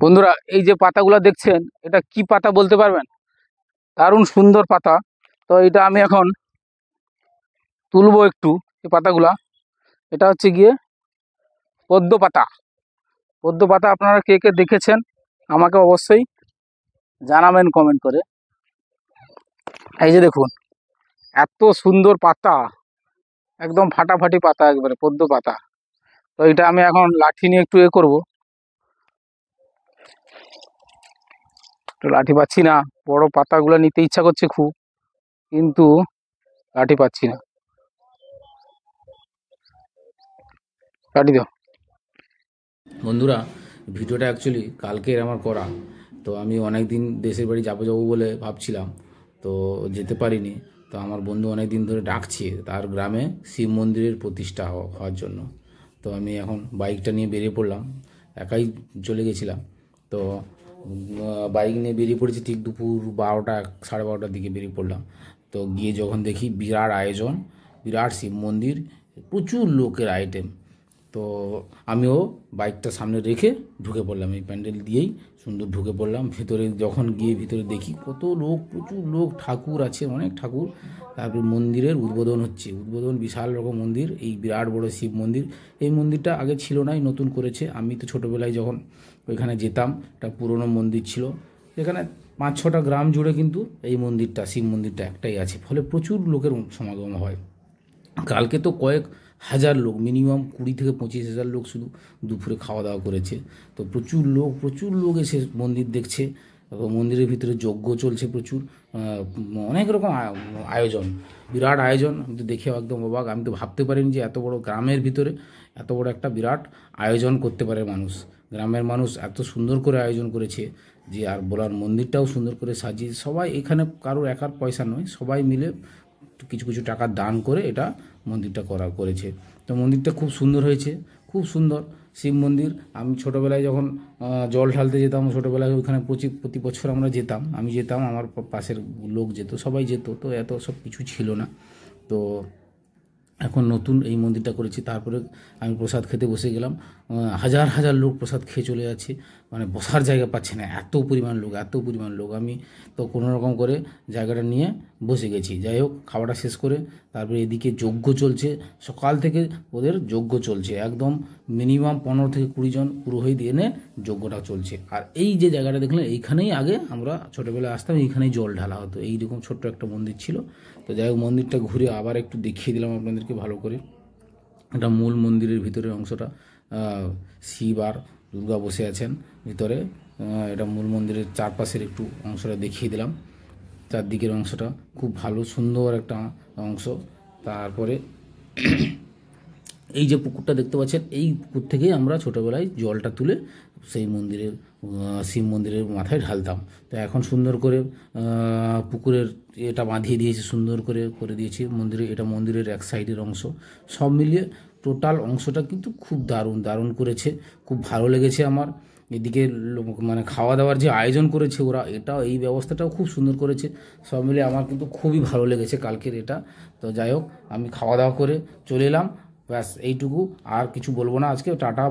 বন্ধুরা, এই যে পাতাগুলো দেখছেন, এটা কি পাতা বলতে পারবেন? দারুণ সুন্দর পাতা। তো এটা আমি এখন তুলবো একটু, এই পাতাগুলা। এটা হচ্ছে গিয়ে পদ্ম পাতা। পদ্ম পাতা আপনারা কে কে দেখেছেন আমাকে অবশ্যই জানাবেন কমেন্ট করে। এই যে দেখুন, এত সুন্দর পাতা, একদম ফাটাফাটি পাতা, একবারে পদ্ম পাতা। তো এটা আমি এখন লাঠি নিয়ে একটু করবো। তো লাঠি পাচ্ছি না, বড় পাতাগুলো নিতে ইচ্ছা করছে খুব, কিন্তু লাঠি পাচ্ছি না। লাঠি দাও। বন্ধুরা, ভিডিওটা অ্যাকচুয়ালি কালকের আমার করা। তো আমি অনেক দিন দেশের বাড়ি যাবো যাবো বলে ভাবছিলাম, তো যেতে পারিনি। তো আমার বন্ধু অনেক দিন ধরে ডাকছে তার গ্রামে শিব মন্দিরের প্রতিষ্ঠা হওয়ার জন্য। তো আমি এখন বাইকটা নিয়ে বেরিয়ে পড়লাম, একাই চলে গেছিলাম। তো বাইক নিয়ে বেরিয়ে পড়েছি ঠিক দুপুর 12টা 12:30টার দিকে বেরিয়ে পড়লাম। তো গিয়ে যখন দেখি বিরাট আয়োজন, বিরাট শিব মন্দির, প্রচুর লোকের আইটেম। তো আমিও বাইকটা সামনে রেখে ঢুকে পড়লাম, এই প্যান্ডেল দিয়েই সুন্দর ঢুকে পড়লাম ভিতরে। যখন গিয়ে ভিতরে দেখি কত লোক, প্রচুর লোক, ঠাকুর আছে, অনেক ঠাকুর। তারপর মন্দিরের উদ্বোধন হচ্ছে, উদ্বোধন, বিশাল রকম মন্দির, এই বিরাট বড় শিব মন্দির। এই মন্দিরটা আগে ছিল না, নতুন করেছে। আমি তো ছোটোবেলায় যখন ওইখানে যেতাম, একটা পুরনো মন্দির ছিল। এখানে 5-6টা গ্রাম জুড়ে কিন্তু এই মন্দিরটা, শিব মন্দিরটা একটাই আছে, ফলে প্রচুর লোকের সমাগম হয়। কালকে তো কয়েক হাজার লোক, মিনিমাম 20,000 থেকে 25,000 লোক শুধু দুপুরে খাওয়া দাওয়া করেছে। তো প্রচুর লোক এসে মন্দির দেখছে। এবং মন্দিরের ভিতরে যজ্ঞ চলছে প্রচুর, অনেক রকম আয়োজন, বিরাট আয়োজন। আমি তো দেখে একদম অবাক, আমি তো ভাবতে পারিনি যে এত বড় গ্রামের ভিতরে এত বড় একটা বিরাট আয়োজন করতে পারে মানুষ। গ্রামের মানুষ এত সুন্দর করে আয়োজন করেছে যে আর বলার, মন্দিরটাও সুন্দর করে সাজিয়ে, সবাই এখানে কারোর একার পয়সা নয়, সবাই মিলে কিছু কিছু টাকা দান করে এটা মন্দিরটা করেছে। তো মন্দিরটা খুব সুন্দর হয়েছে, খুব সুন্দর শিব মন্দির। আমি ছোটোবেলায় যখন জল ঢালতে যেতাম, ছোটোবেলায় ওইখানে প্রতি বছর আমরা যেতাম, আমি যেতাম, আমার পাশের লোক যেত, সবাই যেত। তো এত সব কিছু ছিল না। তো এখন নতুন এই মন্দিরটা করেছি। তারপরে আমি প্রসাদ খেতে বসে গেলাম, হাজার হাজার লোক প্রসাদ খেয়ে চলে যাচ্ছে, মানে বসার জায়গা পাচ্ছে না, এত পরিমাণ লোক, এত পরিমাণ লোক। আমি তো কোনো রকম করে জায়গাটা নিয়ে বসে গেছি। যাই হোক, খাওয়াটা শেষ করে তারপরে এদিকে যজ্ঞ চলছে, সকাল থেকে ওদের যজ্ঞ চলছে, একদম মিনিমাম 15 থেকে 20 জন পুরোহিত এনে যজ্ঞটা চলছে। আর এই যে জায়গাটা দেখলেন, এইখানেই আগে আমরা ছোটোবেলায় আসতাম, এইখানেই জল ঢালা হতো। এইরকম ছোট্ট একটা মন্দির ছিল। তো যাই হোক, মন্দিরটা ঘুরে আবার একটু দেখিয়ে দিলাম আপনাদেরকে ভালো করে। এটা মূল মন্দিরের ভিতরের অংশটা, শিব আর দুর্গা বসে আছেন ভিতরে। এটা মূল মন্দিরের চারপাশের একটু অংশটা দেখিয়ে দিলাম, চারদিকের অংশটা খুব ভালো, সুন্দর একটা অংশ। তারপরে এই যে পুকুরটা দেখতে পাচ্ছেন, এই পুকুর থেকেই আমরা ছোটোবেলায় জলটা তুলে সেই মন্দিরের, শিব মন্দিরের মাথায় ঢালতাম। তো এখন সুন্দর করে পুকুরের এটা বাঁধিয়ে দিয়েছে, সুন্দর করে করে দিয়েছে মন্দিরে। এটা মন্দিরের এক সাইডের অংশ। সব মিলিয়ে টোটাল অংশটা কিন্তু খুব দারুণ করেছে, খুব ভালো লেগেছে আমার। এদিকে মানে খাওয়া দাওয়ার যে আয়োজন করেছে ওরা, এটাও, এই ব্যবস্থাটাও খুব সুন্দর করেছে। সব মিলিয়ে আমার কিন্তু খুবই ভালো লেগেছে কালকের এটা। তো যাই হোক, আমি খাওয়া দাওয়া করে চলে এলাম, ব্যাস এইটুকু, আর কিছু বলবো না আজকে। টাটা।